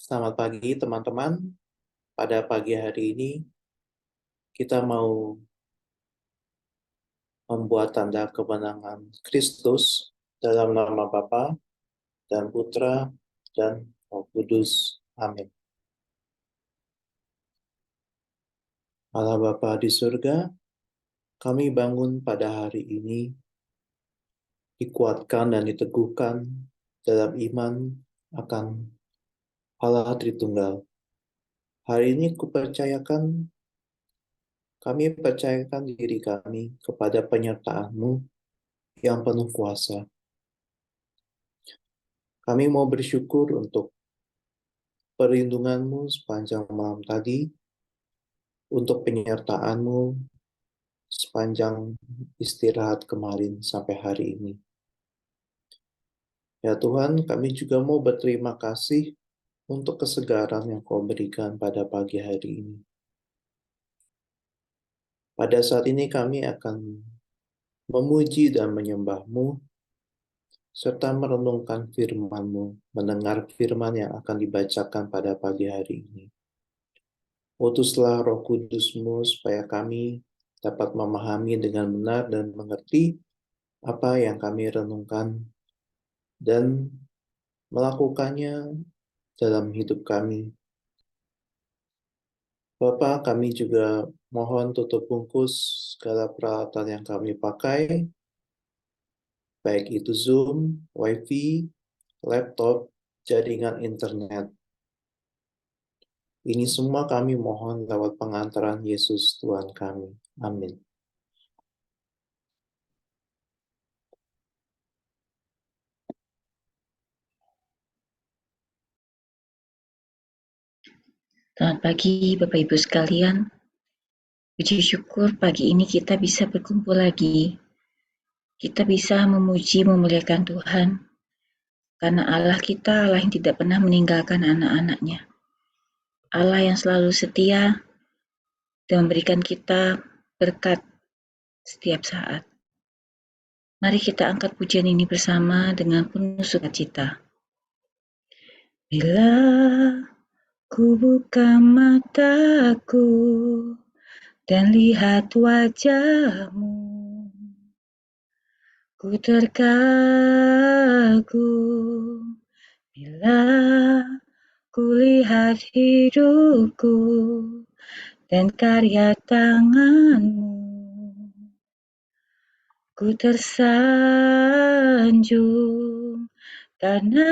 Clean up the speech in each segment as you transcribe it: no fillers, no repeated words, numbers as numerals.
Selamat pagi teman-teman. Pada pagi hari ini kita mau membuat tanda kemenangan Kristus dalam nama Bapa dan Putra dan Roh Kudus. Amin. Allah Bapa di surga, kami bangun pada hari ini dikuatkan dan diteguhkan dalam iman akan Allah Tritunggal. Hari ini kami percayakan diri kami kepada penyertaan-Mu yang penuh kuasa. Kami mau bersyukur untuk perlindungan-Mu sepanjang malam tadi, untuk penyertaan-Mu sepanjang istirahat kemarin sampai hari ini. Ya Tuhan, kami juga mau berterima kasih untuk kesegaran yang Kau berikan pada pagi hari ini. Pada saat ini kami akan memuji dan menyembah-Mu, serta merenungkan firman-Mu, mendengar firman yang akan dibacakan pada pagi hari ini. Utuslah Roh Kudus-Mu supaya kami dapat memahami dengan benar dan mengerti apa yang kami renungkan dan melakukannya dalam hidup kami. Bapa, kami juga mohon tutup bungkus segala peralatan yang kami pakai, baik itu Zoom, WiFi, laptop, jaringan internet. Ini semua kami mohon lewat pengantaran Yesus Tuhan kami. Amin. Selamat pagi Bapak Ibu sekalian. Puji syukur pagi ini kita bisa berkumpul lagi. Kita bisa memuji memuliakan Tuhan. Karena Allah kita Allah yang tidak pernah meninggalkan anak-anaknya. Allah yang selalu setia dan memberikan kita berkat setiap saat. Mari kita angkat pujian ini bersama dengan penuh sukacita. Bila ku buka mataku dan lihat wajah-Mu, ku terkagum bila ku lihat hidupku dan karya tangan-Mu. Ku tersanjung karena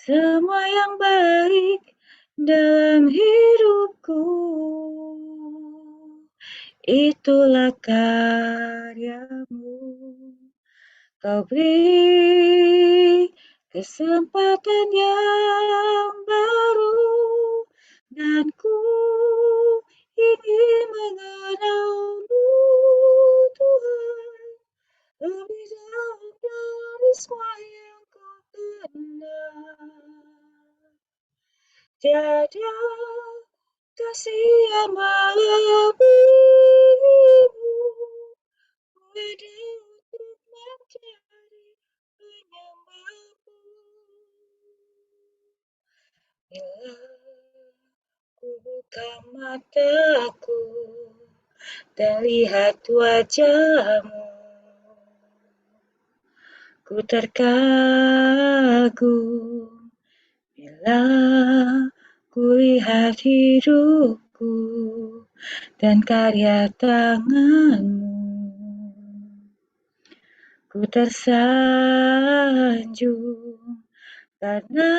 semua yang baik dalam hidupku itulah karya-Mu. Kau beri kesempatan yang baru dan ku ingin mengenal-Mu, Tuhan, lebih dalam dari semua yang ku kenal. Tiada kasih yang melebihi-Mu, ku ada untuk menjadi penyembah-Mu. Bila ku buka mataku dan lihat wajah-Mu, ku terkagum bila ku lihat hidupku dan karya tangan-Mu. Ku tersanjung karena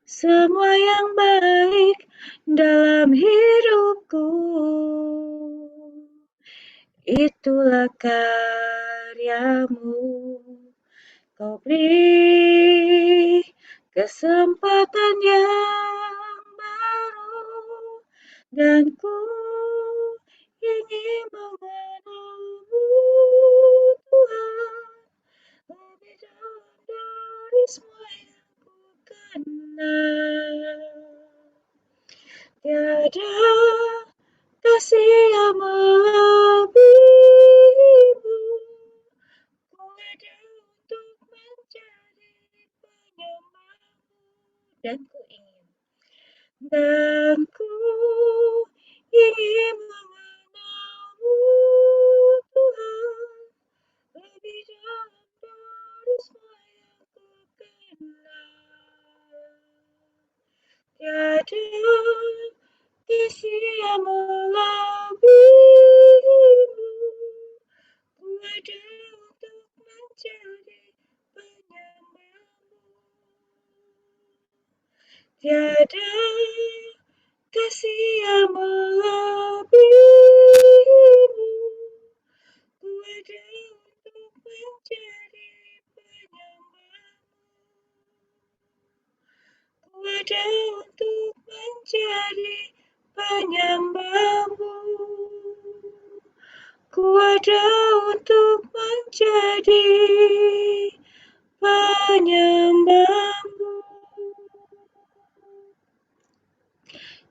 semua yang baik dalam hidupku itulah karya-Mu. Kau beri kesempatan yang baru dan ku ingin mengenal-Mu, Tuhan, lebih dalam dari semua yang ku kenal. Tiada kasih yang melebihi-Mu, ku ada untuk menjadi penyembah-Mu. dan ku ingin mengenalmu, Tuhan, lebih dalam dari semua yang ku kenal. Tiada kasih yang melebihimu, ku ada untuk menjadi penyembahmu. Tiada kasih yang melebihimu, ku ada untuk menjadi penyembahmu. Ku ada untuk menjadi penyembahmu. Ku ada untuk menjadi penyembahmu.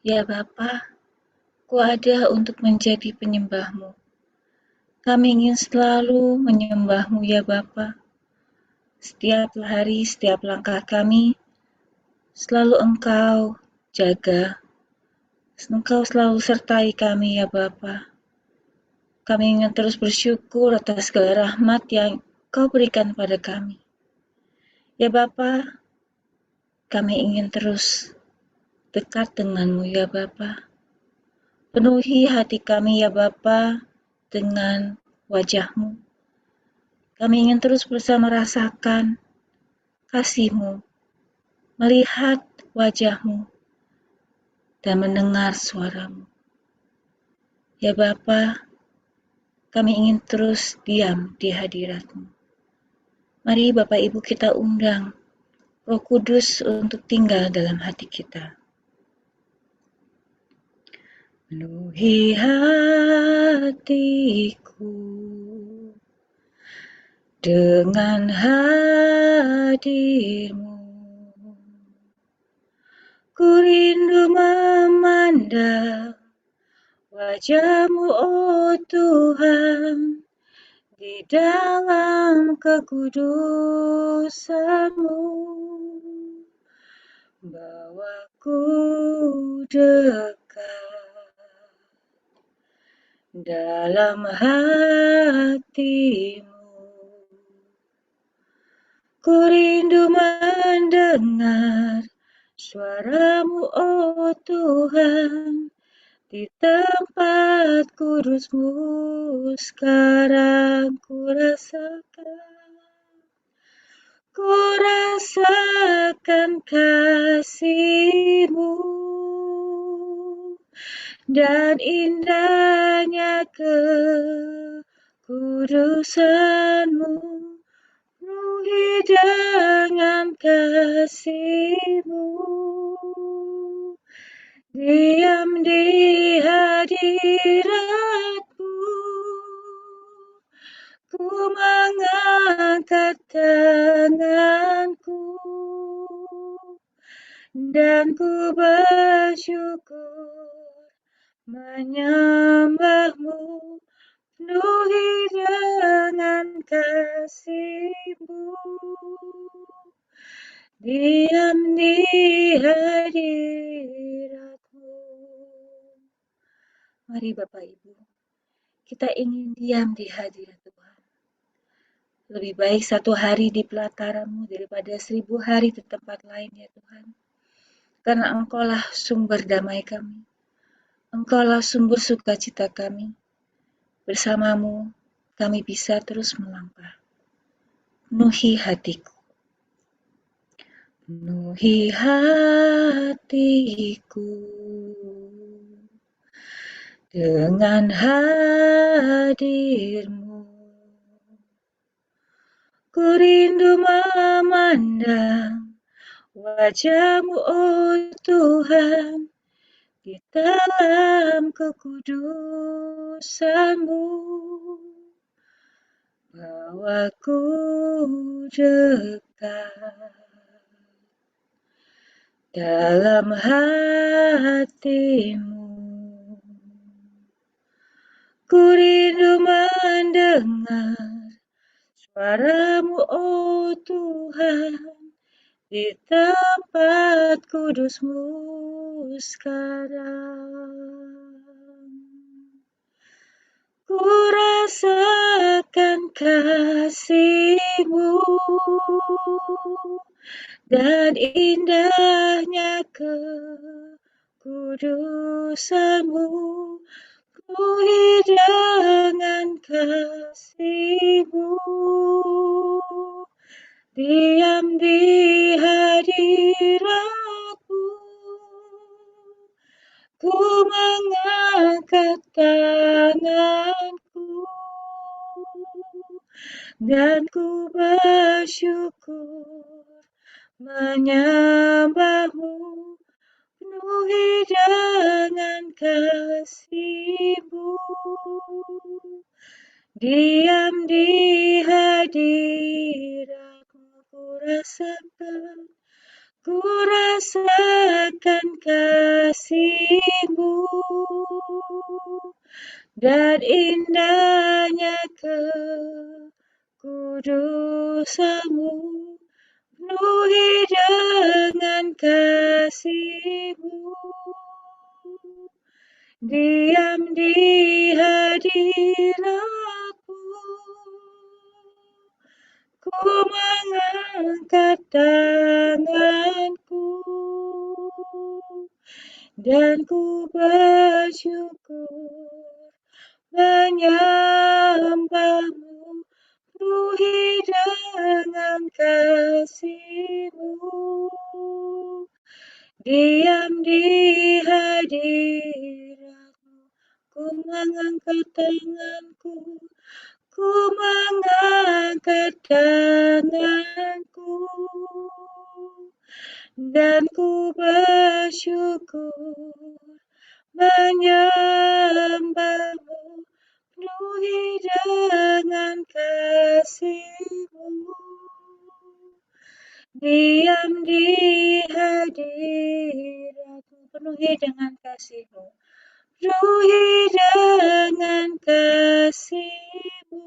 Ya Bapa, ku ada untuk menjadi penyembahmu. Kami ingin selalu menyembahmu ya Bapa. Setiap hari, setiap langkah kami, selalu Engkau jaga. Engkau selalu sertai kami ya Bapa. Kami ingin terus bersyukur atas segala rahmat yang Kau berikan pada kami. Ya Bapa, kami ingin terus dekat denganmu ya Bapa. Penuhi hati kami ya Bapa dengan wajah-Mu. Kami ingin terus bersama rasakan kasih-Mu, melihat wajah-Mu, dan mendengar suara-Mu. Ya Bapa, kami ingin terus diam di hadirat-Mu. Mari Bapak Ibu kita undang Roh Kudus untuk tinggal dalam hati kita. Penuhi hatiku dengan hadir-Mu. Ku rindu memandang wajah-Mu, oh Tuhan, di dalam kekudusan-Mu. Bawaku dekat dalam hati-Mu. Ku rindu mendengar suara-Mu, oh Tuhan, di tempat kudus-Mu sekarang ku rasakan kasih-Mu dan indahnya kekudusan-Mu. Penuhi dengan kasih-Mu, diam di hadirat-Mu. Ku mengangkat tanganku dan ku bersyukur menyembah-Mu. Penuhi dengan kasih-Mu, diam di hadirat-Mu. Mari Bapak Ibu, kita ingin diam di hadirat Tuhan. Lebih baik 1 hari di pelataran-Mu daripada 1000 hari di tempat lain ya Tuhan. Karena Engkaulah sumber damai kami. Engkaulah sumber sukacita kami. Bersama-Mu kami bisa terus melangkah. Penuhi hatiku. Penuhi hatiku dengan hadir-Mu. Ku rindu memandang wajah-Mu, oh Tuhan, di dalam kekudusan-Mu. Bawaku dekat dalam hati-Mu. Ku rindu mendengar suara-Mu, oh Tuhan, di tempat kudus-Mu sekarang. Ku rasakan kasih-Mu dan indahnya kekudusan-Mu. Ku dengan kasih-Mu, diam di hadirat-Mu. Ku mengangkat tanganku dan ku bersyukur menyembah-Mu, penuhi dengan kasih-Mu. Diam di hadirat-Mu, ku rasakan kasih-Mu dan indahnya kekudusan-Mu, penuhi dengan kasih-Mu. Diam di hadirat-Mu, ku mengangkat tanganku dan ku bersyukur menyembah-Mu, penuhi dengan kasih-Mu. Diam di hadirat-Mu, ku mengangkat tanganku, ku mengangkat tanganku dan ku bersyukur menyembah-Mu, penuhi dengan kasih-Mu. Diam di hadirat-Mu, penuhi dengan kasih-Mu, penuhi dengan kasih-Mu.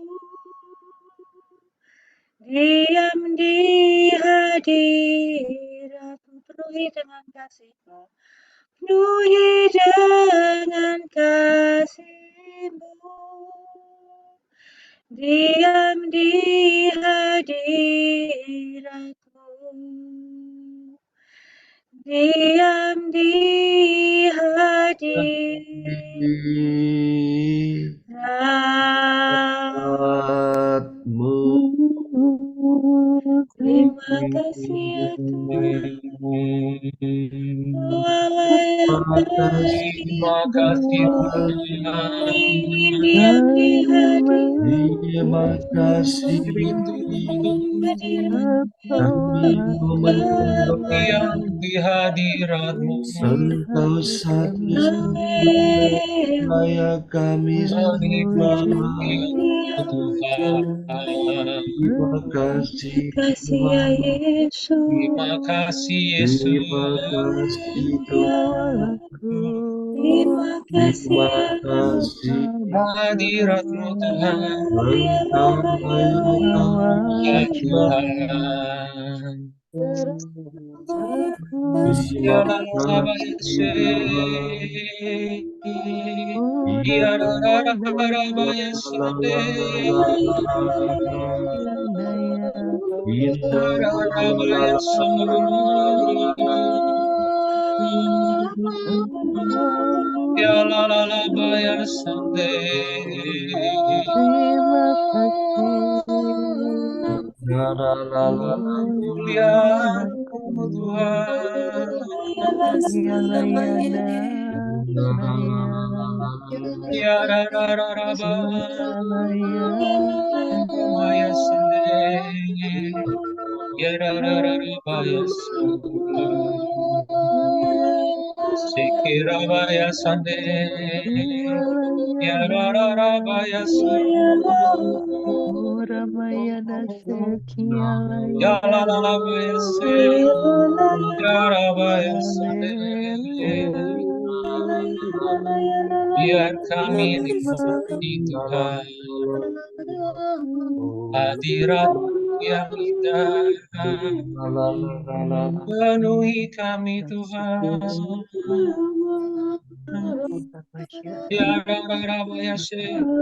Diam di hadirat-Mu, penuhi dengan kasih-Mu, penuhi dengan kasih-Mu. Diam di hadirat-Mu, diam di hadirat-Mu. Terima kasih ya Tuhan, Oh Allah yang baik. Terima kasih Tuhan. Ingin diam di Terima kasih. Diam di hadirat-Mu. Engkau satu layak kami Menikmati Tuhan. Terima kasih. ya Yesus. Terima kasih Yesus. Terima kasih Tuhan. Terima kasih Terima ya kasih. Hadirat-Mu Tuhan. Engkau layak Ya kami Tuhan. Ya Baba Ya Baba Ya la la la baya sande. Terima kasih. Mulia Tuhan. Ya ra ra ra ra ba. Baya sande. Ya ra ra ra ra baya sande. Sekira baya sande. Ya ra ra ra baya sande. Ya la la la baya sande. Ya ra baya sande. Biar kami nikmati Tuhan, hadirat yang indah. Penuhi kami Tuhan. Terima kasih Yesus.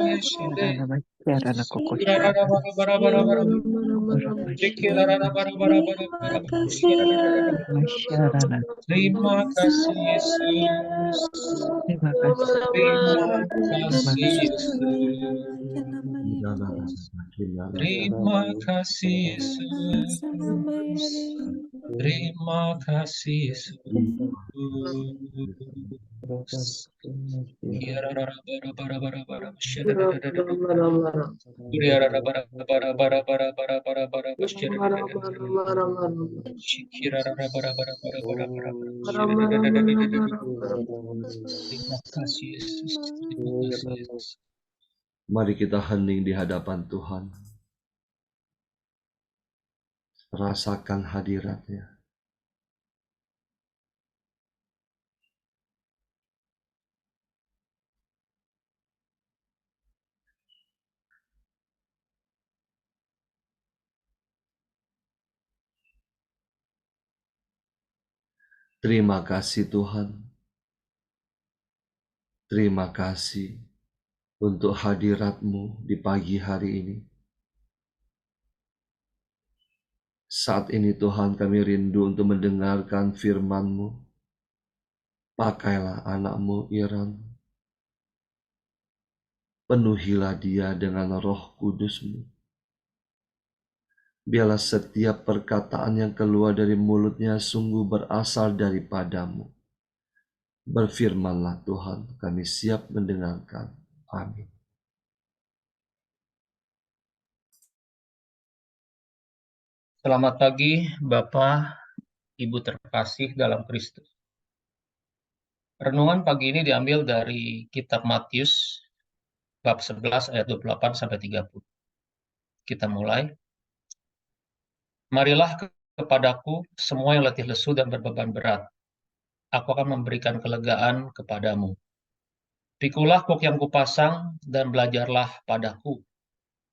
Terima kasih. Terima kasih Yesus. Terima kasih Yesus. Terima kasih Yesus. Terima kasih Yesus. Terima kasih Yesus. Mari kita hening di hadapan Tuhan. Rasakan hadirat-Nya. Terima kasih Tuhan. Terima kasih untuk hadirat-Mu di pagi hari ini. Saat ini Tuhan kami rindu untuk mendengarkan firman-Mu. Pakailah anak-Mu Iran. Penuhilah dia dengan Roh Kudus-Mu. Biarlah setiap perkataan yang keluar dari mulutnya sungguh berasal daripada-Mu. Berfirmanlah Tuhan, kami siap mendengarkan. Amin. Selamat pagi Bapak, Ibu terkasih dalam Kristus. Renungan pagi ini diambil dari kitab Matius bab 11 ayat 28 sampai 30. Kita mulai. Marilah kepadaku semua yang letih lesu dan berbeban berat. Aku akan memberikan kelegaan kepadamu. Pikulah kuk yang kupasang dan belajarlah padaku,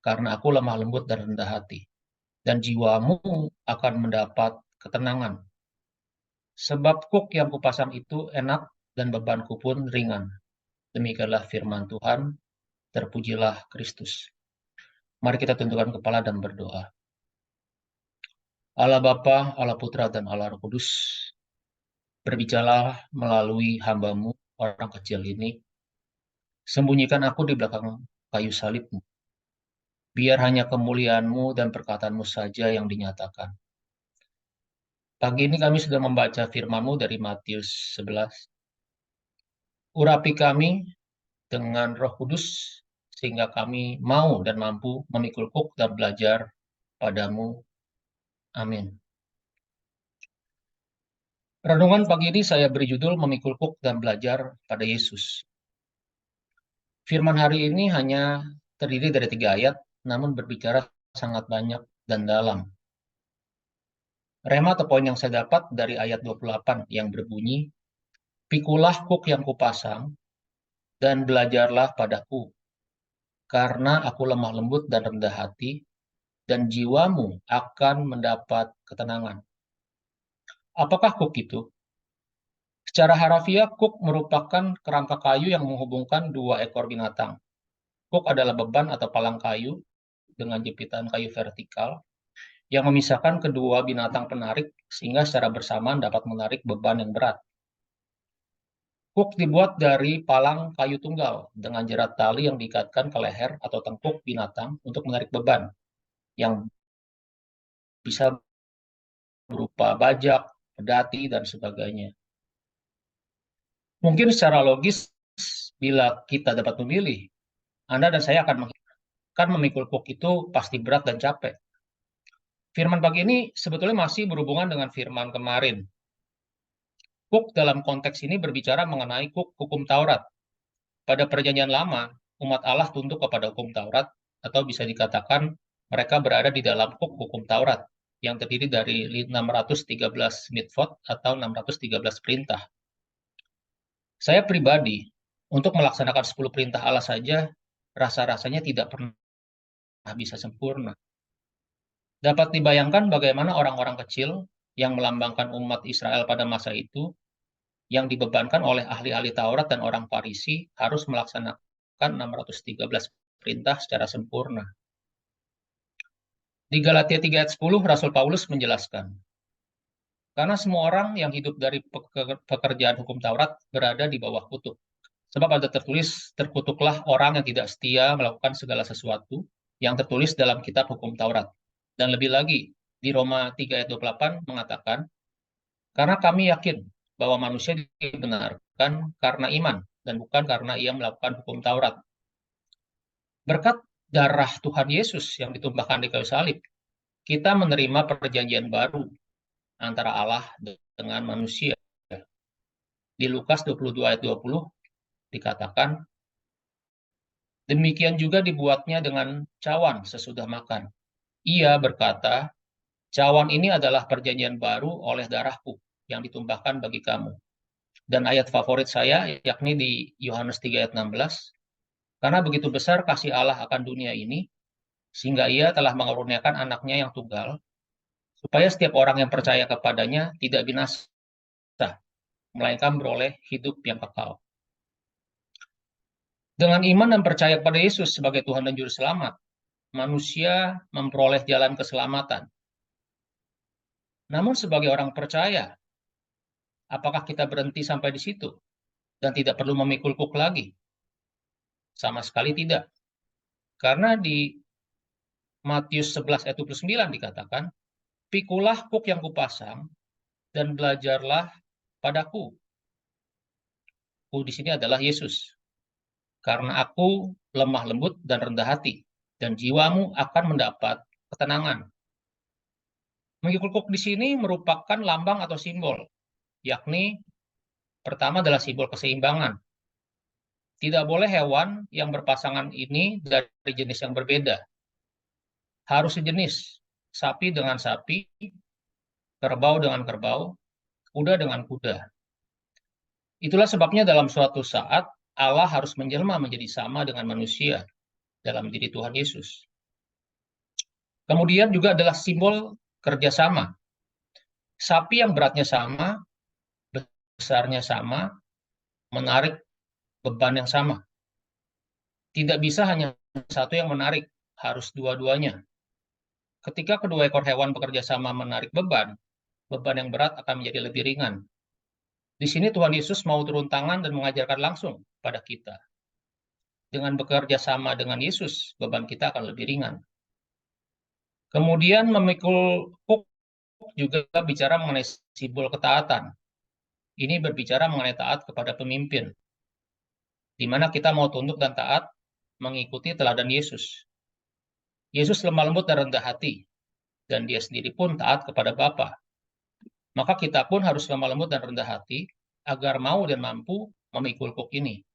karena aku lemah lembut dan rendah hati, dan jiwamu akan mendapat ketenangan. Sebab kuk yang kupasang itu enak dan bebanku pun ringan. Demikianlah firman Tuhan, terpujilah Kristus. Mari kita tundukkan kepala dan berdoa. Allah Bapa, Allah Putra, dan Allah Roh Kudus, berbicaralah melalui hamba-Mu, orang kecil ini. Sembunyikan aku di belakang kayu salib-Mu. Biar hanya kemuliaan-Mu dan perkataan-Mu saja yang dinyatakan. Pagi ini kami sudah membaca firman-Mu dari Matius 11. Urapi kami dengan Roh Kudus, sehingga kami mau dan mampu memikul kuk dan belajar padamu. Amin. Renungan pagi ini saya beri judul Memikul Kuk dan Belajar pada Yesus. Firman hari ini hanya terdiri dari 3 ayat, namun berbicara sangat banyak dan dalam. Rema atau poin yang saya dapat dari ayat 28 yang berbunyi, Pikulah kuk yang kupasang dan belajarlah padaku, karena aku lemah lembut dan rendah hati, dan jiwamu akan mendapat ketenangan. Apakah kuk itu? Secara harafiah, kuk merupakan kerangka kayu yang menghubungkan 2 ekor binatang. Kuk adalah beban atau palang kayu dengan jepitan kayu vertikal yang memisahkan kedua binatang penarik sehingga secara bersamaan dapat menarik beban yang berat. Kuk dibuat dari palang kayu tunggal dengan jerat tali yang diikatkan ke leher atau tengkuk binatang untuk menarik beban yang bisa berupa bajak, pedati, dan sebagainya. Mungkin secara logis, bila kita dapat memilih, Anda dan saya akan memikul kuk itu pasti berat dan capek. Firman pagi ini sebetulnya masih berhubungan dengan firman kemarin. Kuk dalam konteks ini berbicara mengenai kuk hukum Taurat. Pada perjanjian lama, umat Allah tunduk kepada hukum Taurat, atau bisa dikatakan mereka berada di dalam kuk hukum Taurat, yang terdiri dari 613 mitzvot atau 613 perintah. Saya pribadi, untuk melaksanakan 10 perintah Allah saja, rasa-rasanya tidak pernah bisa sempurna. Dapat dibayangkan bagaimana orang-orang kecil yang melambangkan umat Israel pada masa itu, yang dibebankan oleh ahli-ahli Taurat dan orang Farisi, harus melaksanakan 613 perintah secara sempurna. Di Galatia 3 ayat 10, Rasul Paulus menjelaskan, karena semua orang yang hidup dari pekerjaan hukum Taurat berada di bawah kutuk. Sebab ada tertulis, terkutuklah orang yang tidak setia melakukan segala sesuatu yang tertulis dalam kitab hukum Taurat. Dan lebih lagi, di Roma 3 ayat 28 mengatakan, karena kami yakin bahwa manusia dibenarkan karena iman dan bukan karena ia melakukan hukum Taurat. Berkat darah Tuhan Yesus yang ditumpahkan di kayu salib, kita menerima perjanjian baru antara Allah dengan manusia. Di Lukas 22 ayat 20 dikatakan, demikian juga dibuatnya dengan cawan sesudah makan. Ia berkata, cawan ini adalah perjanjian baru oleh darahku yang ditumpahkan bagi kamu. Dan ayat favorit saya, yakni di Yohanes 3 ayat 16, karena begitu besar kasih Allah akan dunia ini, sehingga ia telah mengaruniakan anaknya yang tunggal, supaya setiap orang yang percaya kepadanya tidak binasa, melainkan beroleh hidup yang kekal. Dengan iman dan percaya kepada Yesus sebagai Tuhan dan Juru Selamat, manusia memperoleh jalan keselamatan. Namun sebagai orang percaya, apakah kita berhenti sampai di situ dan tidak perlu memikul kuk lagi? Sama sekali tidak. Karena di Matius 11 ayat 29 dikatakan, pikulah kuk yang kupasang dan belajarlah padaku. Ku di sini adalah Yesus. Karena aku lemah lembut dan rendah hati, dan jiwamu akan mendapat ketenangan. Mengikul kuk di sini merupakan lambang atau simbol, yakni pertama adalah simbol keseimbangan. Tidak boleh hewan yang berpasangan ini dari jenis yang berbeda. Harus sejenis, sapi dengan sapi, kerbau dengan kerbau, kuda dengan kuda. Itulah sebabnya dalam suatu saat Allah harus menjelma menjadi sama dengan manusia dalam diri Tuhan Yesus. Kemudian juga adalah simbol kerjasama. Sapi yang beratnya sama, besarnya sama, menarik beban yang sama. Tidak bisa hanya satu yang menarik, harus dua-duanya. Ketika kedua ekor hewan bekerja sama menarik beban yang berat akan menjadi lebih ringan. Di sini Tuhan Yesus mau turun tangan dan mengajarkan langsung pada kita. Dengan bekerja sama dengan Yesus, beban kita akan lebih ringan. Kemudian memikul kuk juga bicara mengenai simbol ketaatan. Ini berbicara mengenai taat kepada pemimpin, di mana kita mau tunduk dan taat mengikuti teladan Yesus. Yesus lemah lembut dan rendah hati, dan dia sendiri pun taat kepada Bapa. Maka kita pun harus lemah lembut dan rendah hati agar mau dan mampu memikul kuk ini.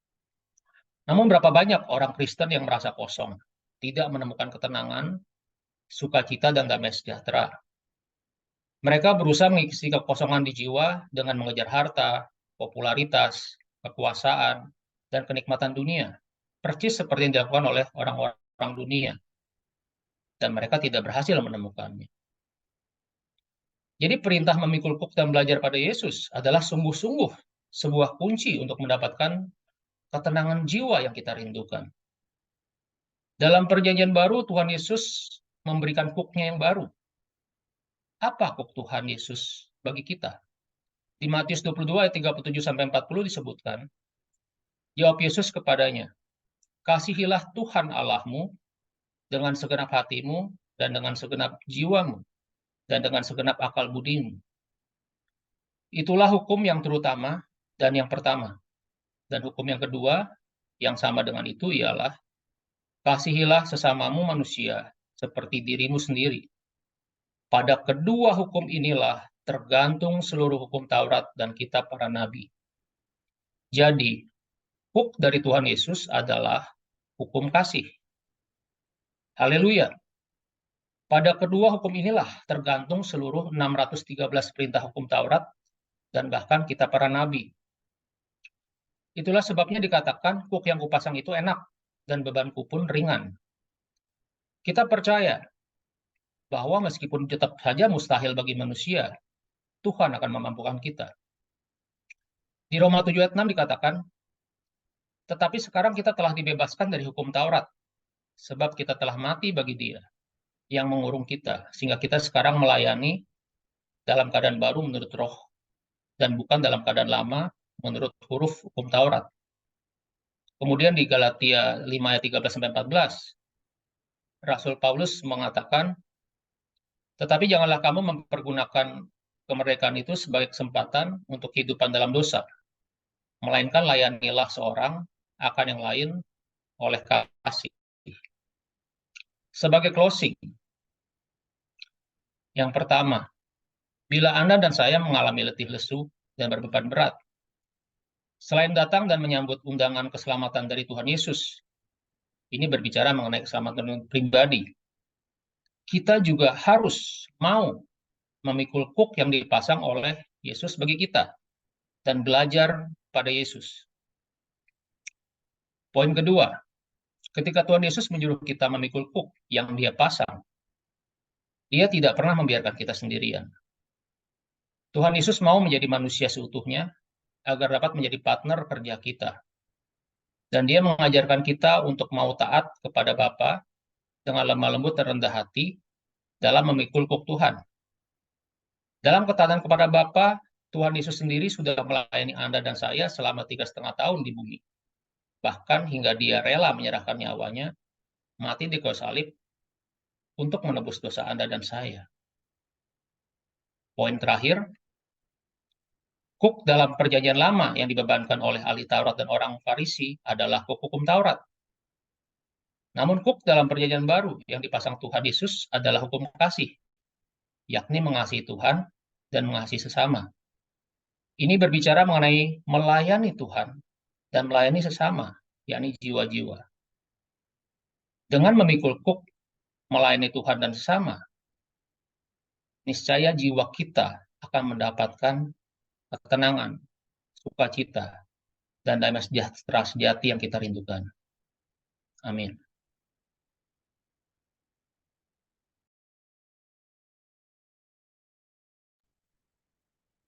Namun berapa banyak orang Kristen yang merasa kosong, tidak menemukan ketenangan, sukacita, dan damai sejahtera. Mereka berusaha mengisi kekosongan di jiwa dengan mengejar harta, popularitas, kekuasaan, dan kenikmatan dunia, persis seperti yang dilakukan oleh orang-orang dunia. Dan mereka tidak berhasil menemukannya. Jadi perintah memikul kuk dan belajar pada Yesus adalah sungguh-sungguh sebuah kunci untuk mendapatkan ketenangan jiwa yang kita rindukan. Dalam perjanjian baru, Tuhan Yesus memberikan kuknya yang baru. Apa kuk Tuhan Yesus bagi kita? Di Matius 22 ayat 37-40 disebutkan, jawab Yesus kepadanya, kasihilah Tuhan Allahmu dengan segenap hatimu dan dengan segenap jiwamu dan dengan segenap akal budimu. Itulah hukum yang terutama dan yang pertama. Dan hukum yang kedua, yang sama dengan itu ialah, kasihilah sesamamu manusia seperti dirimu sendiri. Pada kedua hukum inilah tergantung seluruh hukum Taurat dan kitab para nabi. Jadi, huk dari Tuhan Yesus adalah hukum kasih. Haleluya. Pada kedua hukum inilah tergantung seluruh 613 perintah hukum Taurat dan bahkan kitab para nabi. Itulah sebabnya dikatakan kuk yang kupasang itu enak dan bebanku pun ringan. Kita percaya bahwa meskipun tetap saja mustahil bagi manusia, Tuhan akan memampukan kita. Di Roma 7 ayat 6 dikatakan, tetapi sekarang kita telah dibebaskan dari hukum Taurat, sebab kita telah mati bagi Dia yang mengurung kita, sehingga kita sekarang melayani dalam keadaan baru menurut roh, dan bukan dalam keadaan lama menurut huruf hukum Taurat. Kemudian di Galatia 5 ayat 13-14, Rasul Paulus mengatakan, tetapi janganlah kamu mempergunakan kemerdekaan itu sebagai kesempatan untuk kehidupan dalam dosa, melainkan layanilah seorang akan yang lain oleh kasih. Sebagai closing, yang pertama, bila Anda dan saya mengalami letih lesu dan berbeban berat, selain datang dan menyambut undangan keselamatan dari Tuhan Yesus, ini berbicara mengenai keselamatan pribadi, kita juga harus mau memikul kuk yang dipasang oleh Yesus bagi kita dan belajar pada Yesus. Poin kedua, ketika Tuhan Yesus menyuruh kita memikul kuk yang Dia pasang, Dia tidak pernah membiarkan kita sendirian. Tuhan Yesus mau menjadi manusia seutuhnya agar dapat menjadi partner kerja kita. Dan Dia mengajarkan kita untuk mau taat kepada Bapa dengan lemah lembut dan rendah hati dalam memikul kuk Tuhan. Dalam ketaatan kepada Bapa, Tuhan Yesus sendiri sudah melayani Anda dan saya selama 3,5 tahun di bumi. Bahkan hingga Dia rela menyerahkan nyawanya, mati di kayu salib untuk menebus dosa Anda dan saya. Poin terakhir, kuk dalam perjanjian lama yang dibebankan oleh ahli Taurat dan orang Farisi adalah kuk hukum Taurat. Namun kuk dalam perjanjian baru yang dipasang Tuhan Yesus adalah hukum kasih, yakni mengasihi Tuhan dan mengasihi sesama. Ini berbicara mengenai melayani Tuhan dan melayani sesama, yakni jiwa-jiwa. Dengan memikul kuk melayani Tuhan dan sesama, niscaya jiwa kita akan mendapatkan ketenangan, sukacita, dan damai sejahtera sejati yang kita rindukan. Amin.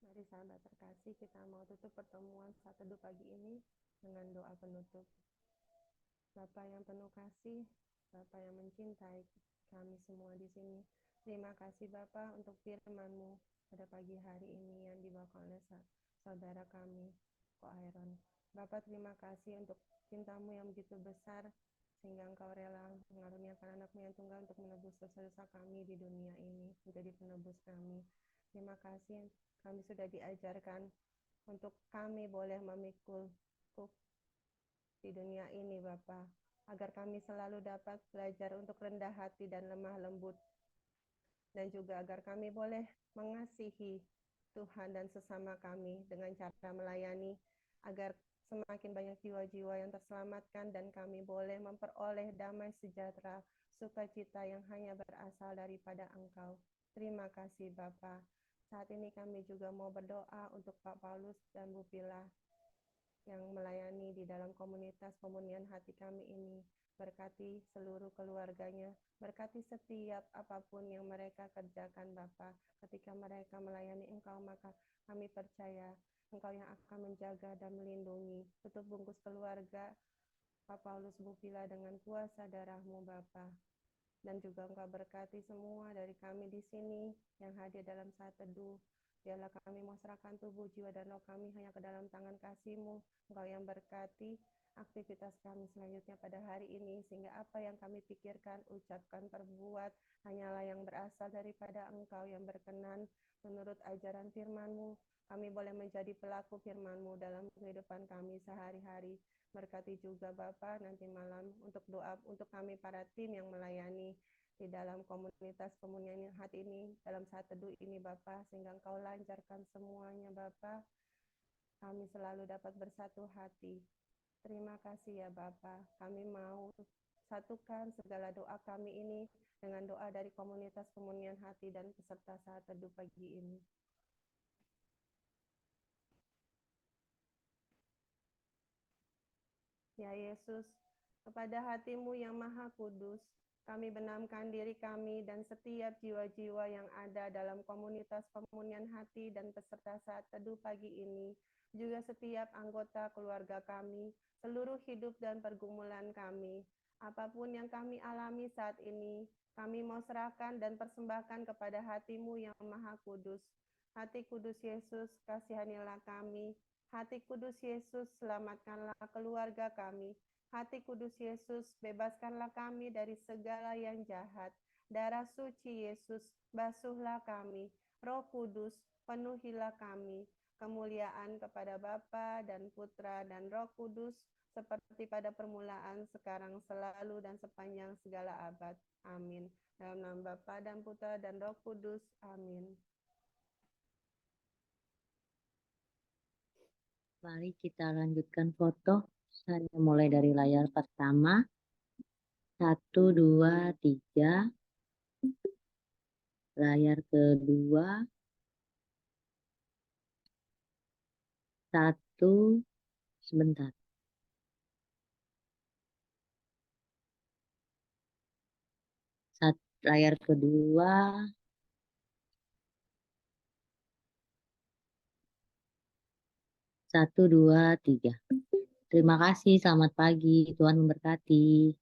Mari sahabat terkasih, kita mau tutup pertemuan saat teduh pagi ini dengan doa penutup. Bapa yang penuh kasih, Bapa yang mencintai kami semua di sini. Terima kasih Bapa untuk firman-Mu pada pagi hari ini yang dibawakan oleh saudara kami, Ko Aaron. Bapa, terima kasih untuk cinta-Mu yang begitu besar sehingga Engkau rela mengaruniakan anak-Mu yang tunggal untuk menebus dosa-dosa kami di dunia ini, menjadi penebus kami. Terima kasih kami sudah diajarkan untuk kami boleh memikul kuk di dunia ini Bapa, agar kami selalu dapat belajar untuk rendah hati dan lemah lembut, dan juga agar kami boleh mengasihi Tuhan dan sesama kami dengan cara melayani, agar semakin banyak jiwa-jiwa yang terselamatkan dan kami boleh memperoleh damai sejahtera, sukacita yang hanya berasal daripada Engkau. Terima kasih Bapa. Saat ini kami juga mau berdoa untuk Pak Paulus dan Bu Pila yang melayani di dalam komunitas pemunian hati kami ini. Berkati seluruh keluarganya, berkati setiap apapun yang mereka kerjakan Bapa. Ketika mereka melayani Engkau, maka kami percaya Engkau yang akan menjaga dan melindungi. Tutup bungkus keluarga Pak Paulus Bu Pila dengan kuasa darah-Mu Bapa. Dan juga Engkau berkati semua dari kami di sini yang hadir dalam saat teduh. Biarlah kami mau serahkan tubuh, jiwa, dan roh kami hanya ke dalam tangan kasih-Mu. Engkau yang berkati aktivitas kami selanjutnya pada hari ini, sehingga apa yang kami pikirkan, ucapkan, perbuat, hanyalah yang berasal daripada Engkau yang berkenan menurut ajaran firman-Mu. Kami boleh menjadi pelaku firman-Mu dalam kehidupan kami sehari-hari. Berkati juga Bapa nanti malam untuk doa untuk kami para tim yang melayani di dalam komunitas pemunian hati ini, dalam saat teduh ini Bapa, sehingga Engkau lancarkan semuanya Bapa. Kami selalu dapat bersatu hati. Terima kasih ya Bapa. Kami mau satukan segala doa kami ini dengan doa dari komunitas pemunian hati dan peserta saat teduh pagi ini. ya Yesus, kepada hati-Mu yang Maha Kudus, kami benamkan diri kami dan setiap jiwa-jiwa yang ada dalam komunitas pemunian hati dan peserta saat teduh pagi ini, juga setiap anggota keluarga kami, seluruh hidup dan pergumulan kami. Apapun yang kami alami saat ini, kami mau serahkan dan persembahkan kepada hati-Mu yang Maha Kudus. Hati Kudus Yesus, kasihanilah kami. Hati Kudus Yesus, selamatkanlah keluarga kami. Hati Kudus Yesus, bebaskanlah kami dari segala yang jahat. Darah suci Yesus, basuhlah kami. Roh Kudus, penuhilah kami. Kemuliaan kepada Bapa dan Putra dan Roh Kudus, seperti pada permulaan, sekarang, selalu, dan sepanjang segala abad. Amin. Dalam nama Bapa dan Putra dan Roh Kudus. Amin. Mari kita lanjutkan foto. Saya mulai dari layar pertama. 1, 2, 3. Layar kedua. 1. Sebentar. Layar kedua. 1, 2, 3. Terima kasih, selamat pagi. Tuhan memberkati.